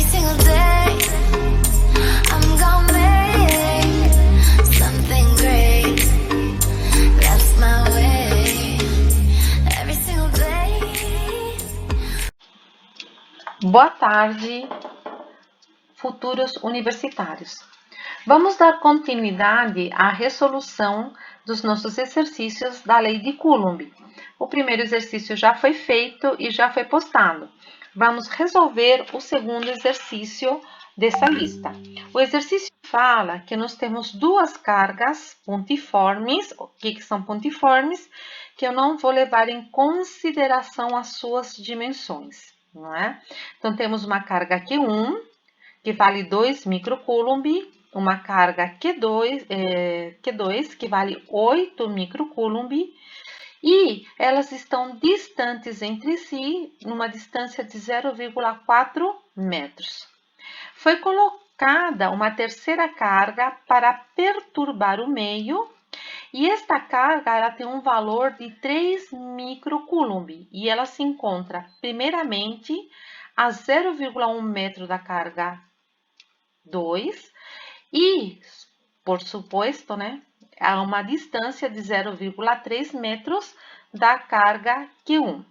single day I'm gonna make something great. That's my way. Every single day. Boa tarde, futuros universitários. Vamos dar continuidade à resolução dos nossos exercícios da lei de Coulomb. O primeiro exercício já foi feito e já foi postado. Vamos resolver o segundo exercício dessa lista. O exercício fala que nós temos duas cargas pontiformes. O que são pontiformes? Que eu não vou levar em consideração as suas dimensões, não é? Então, temos uma carga Q1, que vale 2 microcoulomb, uma carga Q2, que vale 8 microcoulomb, e elas estão distantes entre si, numa distância de 0,4 metros. Foi colocada uma terceira carga para perturbar o meio, e esta carga ela tem um valor de 3 microcoulomb, e ela se encontra primeiramente a 0,1 metro da carga 2 e, por suposto, né, a uma distância de 0,3 metros da carga Q1.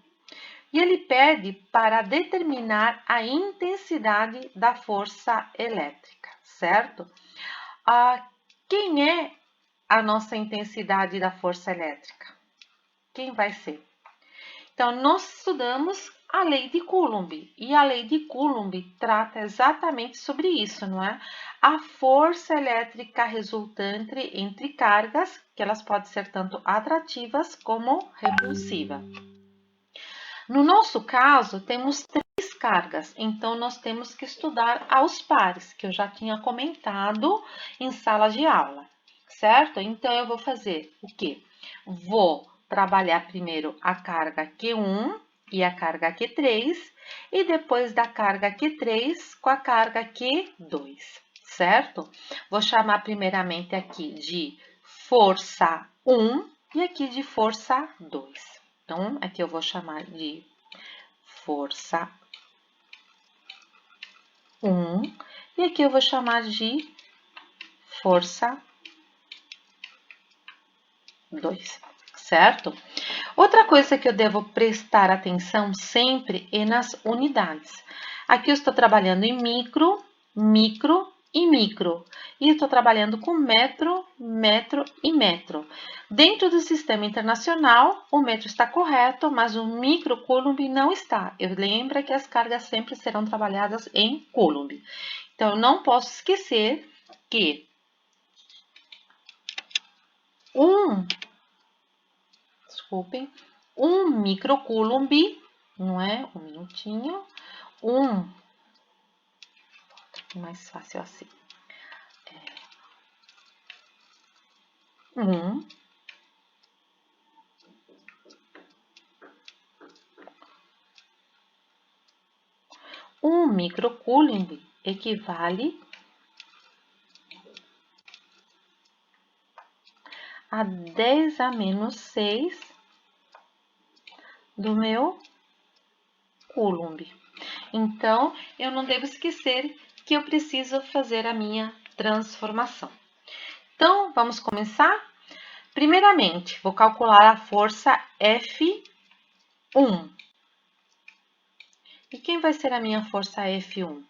E ele pede para determinar a intensidade da força elétrica, certo? Quem é a nossa intensidade da força elétrica? Quem vai ser? Então, nós estudamos a lei de Coulomb, e a lei de Coulomb trata exatamente sobre isso, não é? A força elétrica resultante entre cargas, que elas podem ser tanto atrativas como repulsivas. No nosso caso, temos 3 cargas, então nós temos que estudar aos pares, que eu já tinha comentado em sala de aula, certo? Então, eu vou fazer o quê? Vou trabalhar primeiro a carga Q1 e a carga Q3, e depois da carga Q3 com a carga Q2, certo? Vou chamar primeiramente aqui de força 1 e aqui de força 2. Então, aqui eu vou chamar de força 1 e aqui eu vou chamar de força 2, certo? Outra coisa que eu devo prestar atenção sempre é nas unidades. Aqui eu estou trabalhando em micro, micro e micro. E estou trabalhando com metro, metro e metro. Dentro do sistema internacional, o metro está correto, mas o microcoulomb não está. Eu lembro que as cargas sempre serão trabalhadas em coulomb. Então, eu não posso esquecer que desculpem, 1 microcoulomb, não é? Um minutinho. Mais fácil assim. 1 microcoulomb equivale a 10 a menos 6 do meu coulomb. Então, eu não devo esquecer que eu preciso fazer a minha transformação. Então, vamos começar? Primeiramente, vou calcular a força F1. E quem vai ser a minha força F1?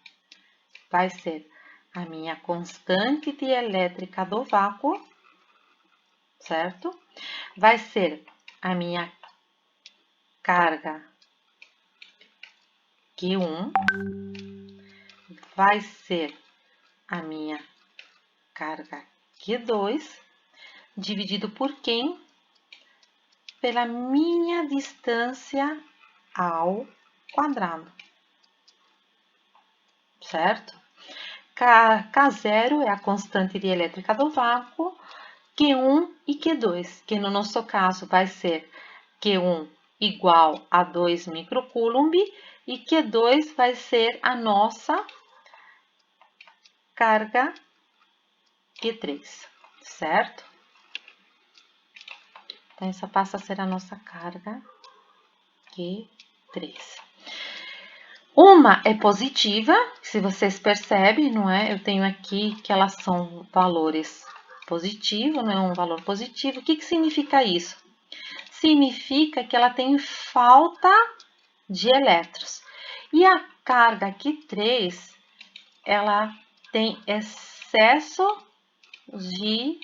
Vai ser a minha constante dielétrica do vácuo, certo? Vai ser a minha carga Q1, vai ser a minha carga Q2, dividido por quem? Pela minha distância ao quadrado, certo? K0 é a constante dielétrica do vácuo, Q1 e Q2, que no nosso caso vai ser Q1 igual a 2 microcoulomb e Q2 vai ser a nossa carga Q3, certo? Então, essa passa a ser a nossa carga Q3. Uma é positiva, se vocês percebem, não é? Eu tenho aqui que elas são valores positivos, não é um valor positivo. O que significa isso? Significa que ela tem falta de elétrons. E a carga aqui 3, ela tem excesso de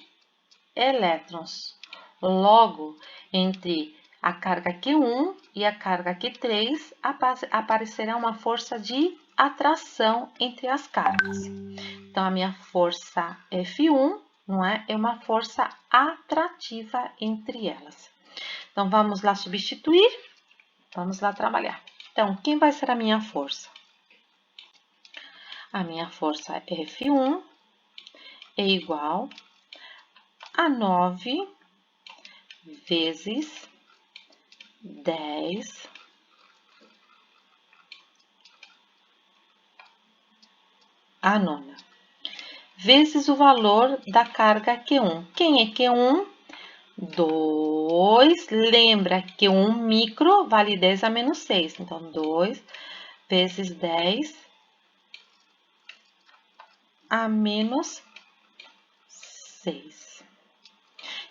elétrons. Logo, entre a carga Q1 e a carga Q3 aparecerá uma força de atração entre as cargas. Então, a minha força F1, não é? É uma força atrativa entre elas. Então, vamos lá substituir, vamos lá trabalhar. Então, quem vai ser a minha força? A minha força F1 é igual a 9 vezes 10 a nona, vezes o valor da carga Q1. Quem é Q1? 2. Lembra que 1 micro vale 10 a menos 6. Então, 2 vezes 10 a menos 6.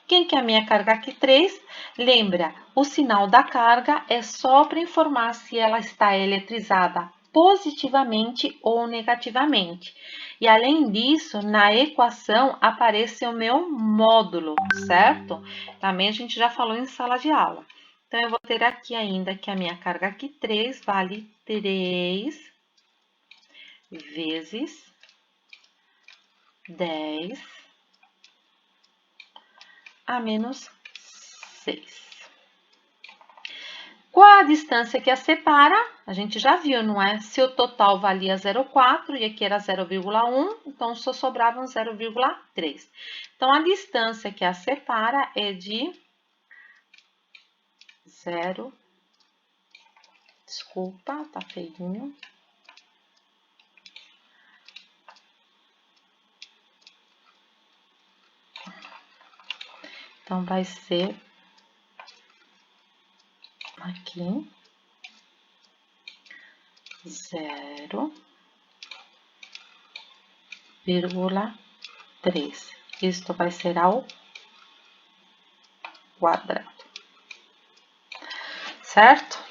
Quem que é a minha carga aqui? 3. Lembra, o sinal da carga é só para informar se ela está eletrizada positivamente ou negativamente. E além disso, na equação aparece o meu módulo, certo? Também a gente já falou em sala de aula. Então, eu vou ter aqui ainda que a minha carga aqui 3 vale 3 vezes 10 a menos 6. Qual a distância que a separa? A gente já viu, não é? Se o total valia 0,4 e aqui era 0,1, então só sobrava um 0,3. Então, a distância que a separa é de 0. Desculpa, tá feinho. Então, vai ser aqui 0,3. Isto vai ser ao quadrado. Certo?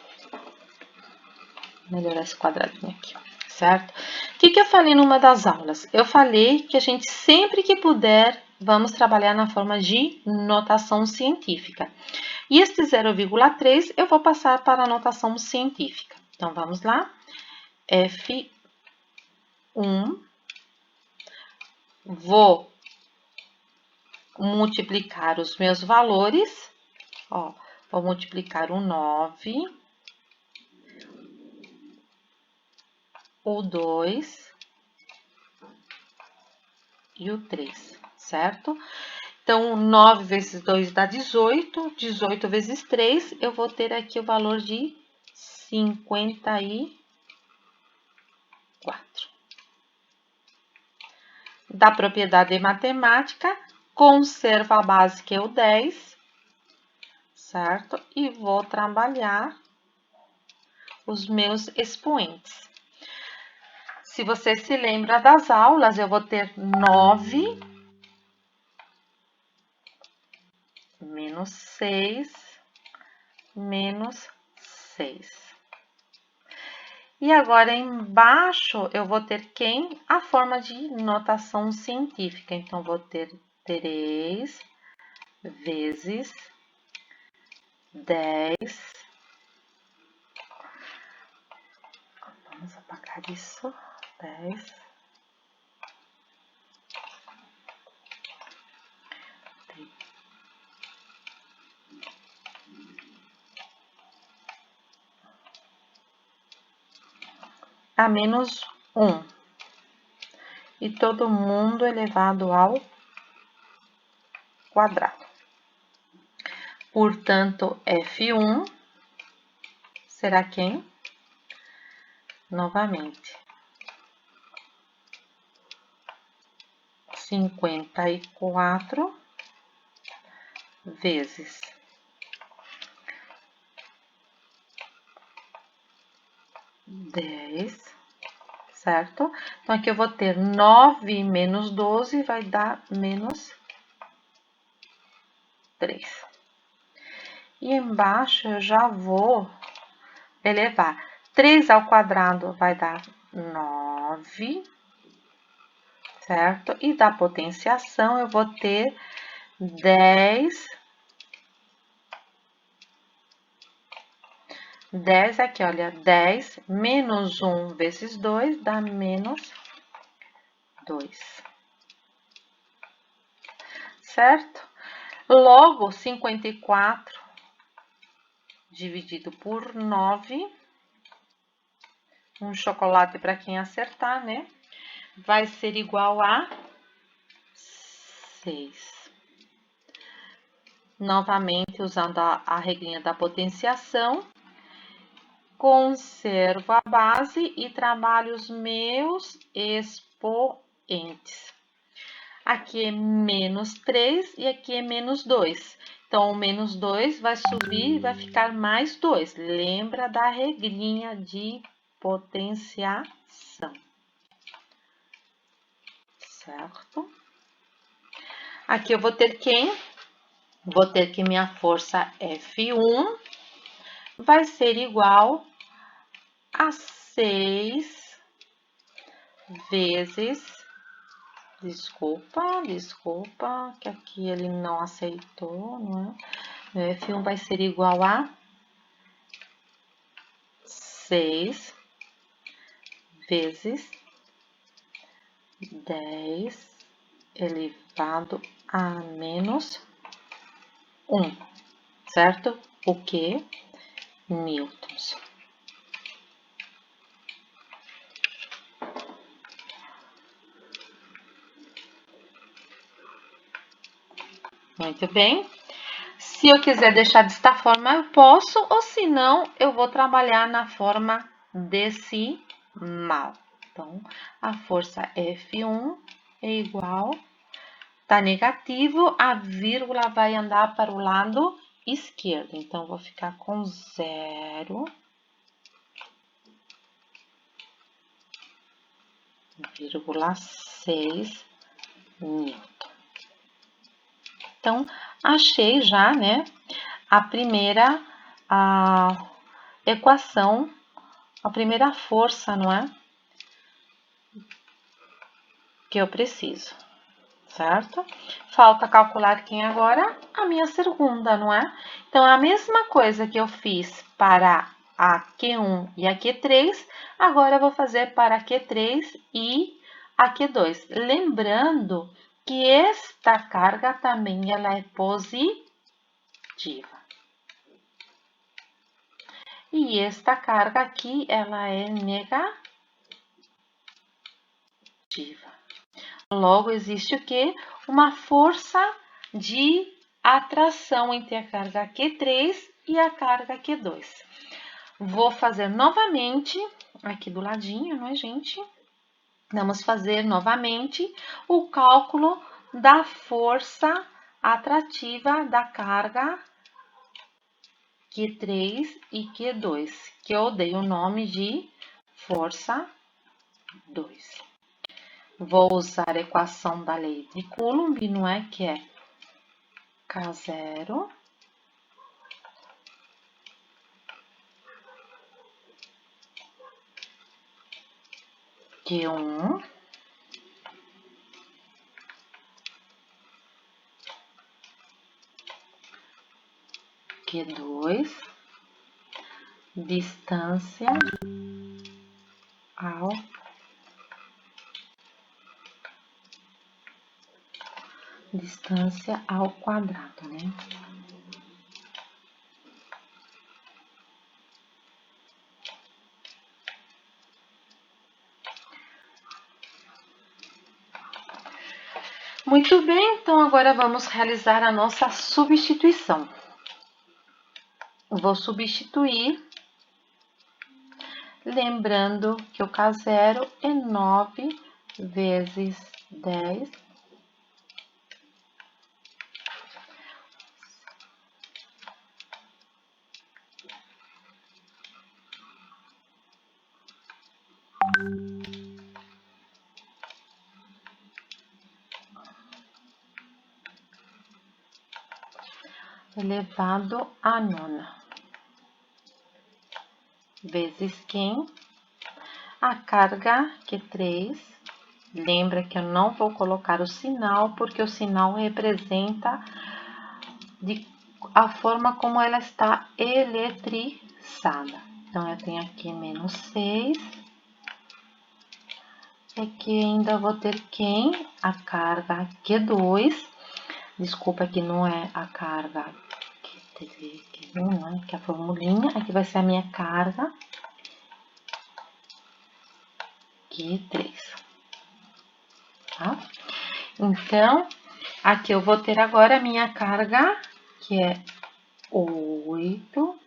Vou melhorar esse quadradinho aqui, certo? O que eu falei numa das aulas? Eu falei que a gente sempre que puder, vamos trabalhar na forma de notação científica. E este 0,3 eu vou passar para a notação científica. Então, vamos lá. F1, vou multiplicar os meus valores, ó, vou multiplicar o 9, o 2 e o 3, certo? Então, 9 vezes 2 dá 18, 18 vezes 3, eu vou ter aqui o valor de 54. Da propriedade matemática, conserva a base, que é o 10, certo? E vou trabalhar os meus expoentes. Se você se lembra das aulas, eu vou ter 9 menos 6 menos 6. E agora, embaixo, eu vou ter quem? A forma de notação científica. Então, vou ter 3 vezes 10. Vamos apagar isso. 10. A menos 1. E todo mundo elevado ao quadrado. Portanto, F1 será quem? Novamente. 54 vezes 10, certo? Então, aqui eu vou ter 9 menos 12 vai dar menos 3. E embaixo eu já vou elevar. 3 ao quadrado vai dar 9, certo? E da potenciação eu vou ter 10. 10 aqui, olha, 10 menos 1 vezes 2 dá menos 2, certo? Logo, 54 dividido por 9, um chocolate para quem acertar, né? Vai ser igual a 6. Novamente, usando a regrinha da potenciação, conservo a base e trabalho os meus expoentes. Aqui é menos 3 e aqui é menos 2. Então, o menos 2 vai subir e vai ficar mais 2. Lembra da regrinha de potenciação. Certo? Aqui eu vou ter quem? Vou ter que minha força F1 vai ser igual a 6 vezes... Desculpa, que aqui ele não aceitou, não é? Meu F1 vai ser igual a 6 vezes 10 elevado a menos 1, certo? O que? Newtons. Muito bem. Se eu quiser deixar desta forma, eu posso, ou se não, eu vou trabalhar na forma decimal. Então, a força F1 é igual, tá negativo, a vírgula vai andar para o lado esquerdo. Então, vou ficar com 0,6 Newton. Então, achei já, né, a primeira equação, a primeira força, não é? Que eu preciso, certo? Falta calcular quem agora? A minha segunda, não é? Então, a mesma coisa que eu fiz para a Q1 e a Q3, agora eu vou fazer para a Q3 e a Q2. Lembrando que esta carga também ela é positiva. E esta carga aqui, ela é negativa. Logo, existe o quê? Uma força de atração entre a carga Q3 e a carga Q2. Vou fazer novamente, aqui do ladinho, não é, gente? Vamos fazer novamente o cálculo da força atrativa da carga Q3 e Q2, que eu dei o nome de força 2. Vou usar a equação da lei de Coulomb, não é? Que é K0 Q1 Q2 distância ao quadrado, né? Muito bem, então agora vamos realizar a nossa substituição. Vou substituir, lembrando que o K0 é 9 vezes 10 . elevado a nona. Vezes quem? A carga Q3. Lembra que eu não vou colocar o sinal, porque o sinal representa a forma como ela está eletrizada. Então, eu tenho aqui menos 6. Aqui ainda vou ter quem? A carga Q2. Desculpa que não é a carga Q1, né? Que é a formulinha. Aqui vai ser a minha carga Q3. Tá? Então, aqui eu vou ter agora a minha carga, que é 8.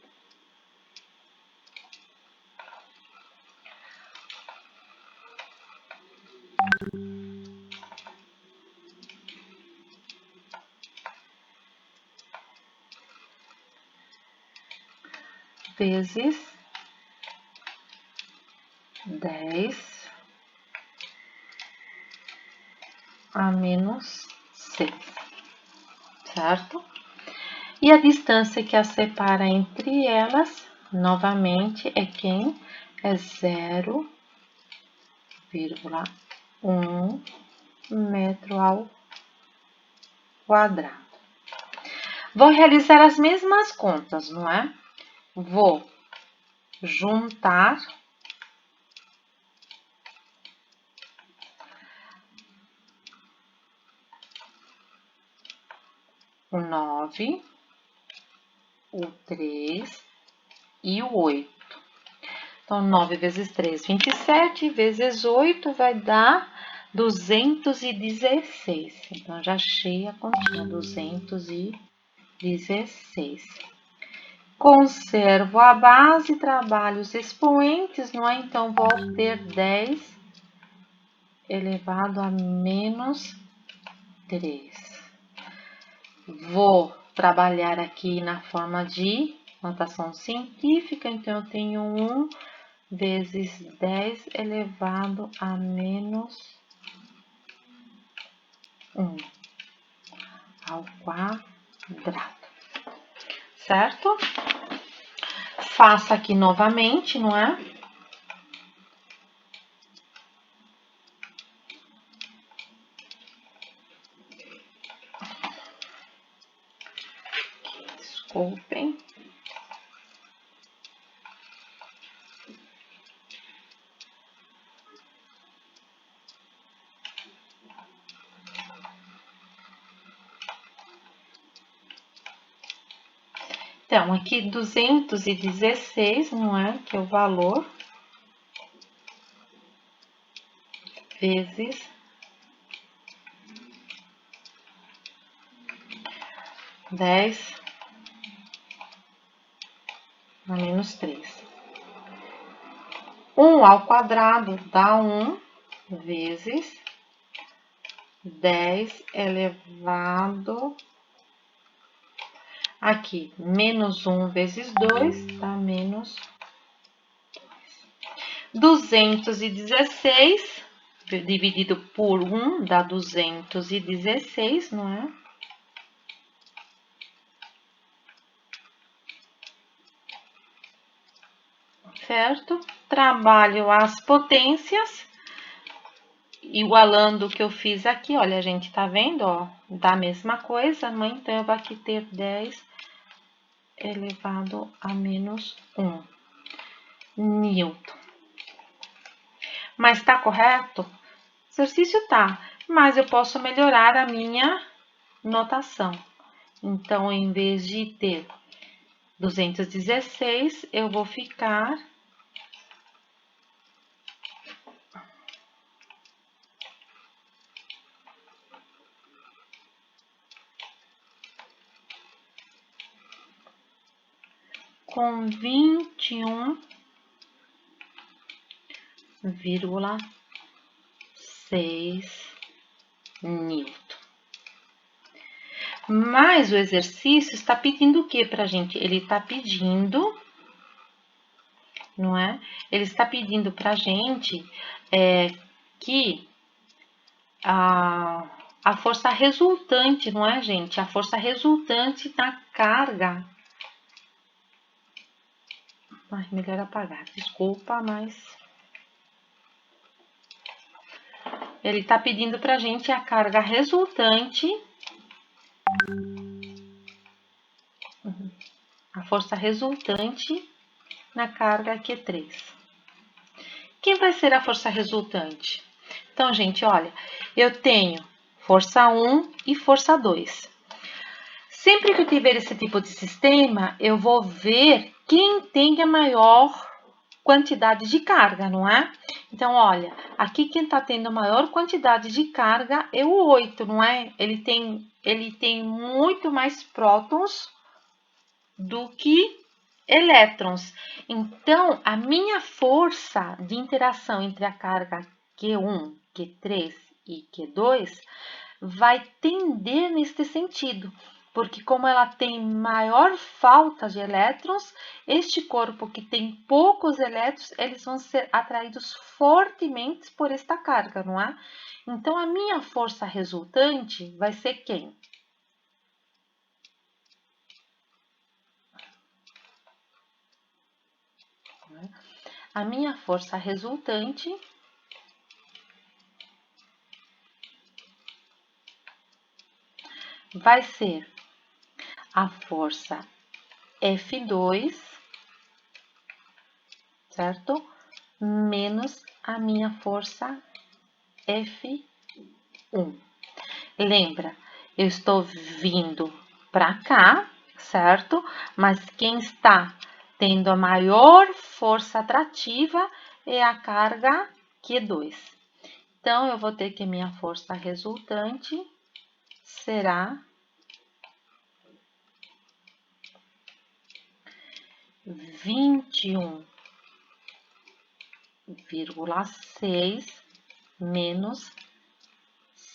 Vezes 10 a menos 6, certo? E a distância que as separa entre elas, novamente, é quem? É 0,1 metro ao quadrado. Vou realizar as mesmas contas, não é? Vou juntar o 9, o 3 e o 8. Então, 9 vezes 3, 27, vezes 8 vai dar 216. Então, já achei a continha, 216. Conservo a base, trabalho os expoentes, não é? Então, vou ter 10 elevado a menos 3. Vou trabalhar aqui na forma de notação científica, então eu tenho 1 vezes 10 elevado a menos 1 ao quadrado, certo? Faço aqui novamente, não é? Desculpem. Então, aqui 216, não é? Que é o valor, vezes 10 a menos 3. 1 ao quadrado dá 1 vezes 10 elevado aqui, menos 1 vezes 2 dá menos 216 dividido por 1 dá 216, não é? Certo? Trabalho as potências, igualando o que eu fiz aqui. Olha, gente, tá vendo, ó? Dá a mesma coisa, mas então eu vou aqui ter 10 elevado a menos 1 Newton. Mas tá correto? O exercício tá, mas eu posso melhorar a minha notação. Então, em vez de ter 216, eu vou ficar com 21,6 Newton. Mas o exercício está pedindo o que pra gente? Ele está pedindo, não é? Ele está pedindo pra gente que a força resultante, não é, gente? A força resultante carga... Ai, melhor apagar, desculpa, mas... Ele está pedindo para a gente a carga resultante, a força resultante na carga Q3. Quem vai ser a força resultante? Então, gente, olha, eu tenho força 1 e força 2. Sempre que eu tiver esse tipo de sistema, eu vou ver quem tem a maior quantidade de carga, não é? Então, olha, aqui quem está tendo a maior quantidade de carga é o 8, não é? Ele tem muito mais prótons do que elétrons. Então, a minha força de interação entre a carga Q1, Q3 e Q2 vai tender neste sentido, porque como ela tem maior falta de elétrons, este corpo que tem poucos elétrons, eles vão ser atraídos fortemente por esta carga, não é? Então, a minha força resultante vai ser quem? A minha força resultante vai ser a força F2, certo? Menos a minha força F1. Lembra, eu estou vindo para cá, certo? Mas quem está tendo a maior força atrativa é a carga Q2. Então, eu vou ter que a minha força resultante será 21,6 menos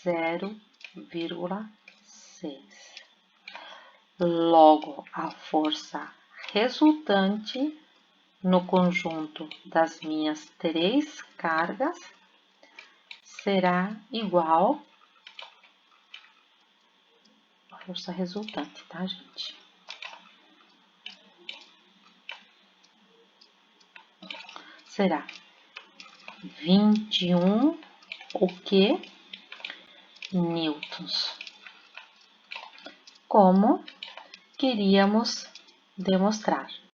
0,6. Logo, a força resultante no conjunto das minhas três cargas será igual à força resultante, tá, gente? Será 21 o quê? Newtons. Como queríamos demonstrar.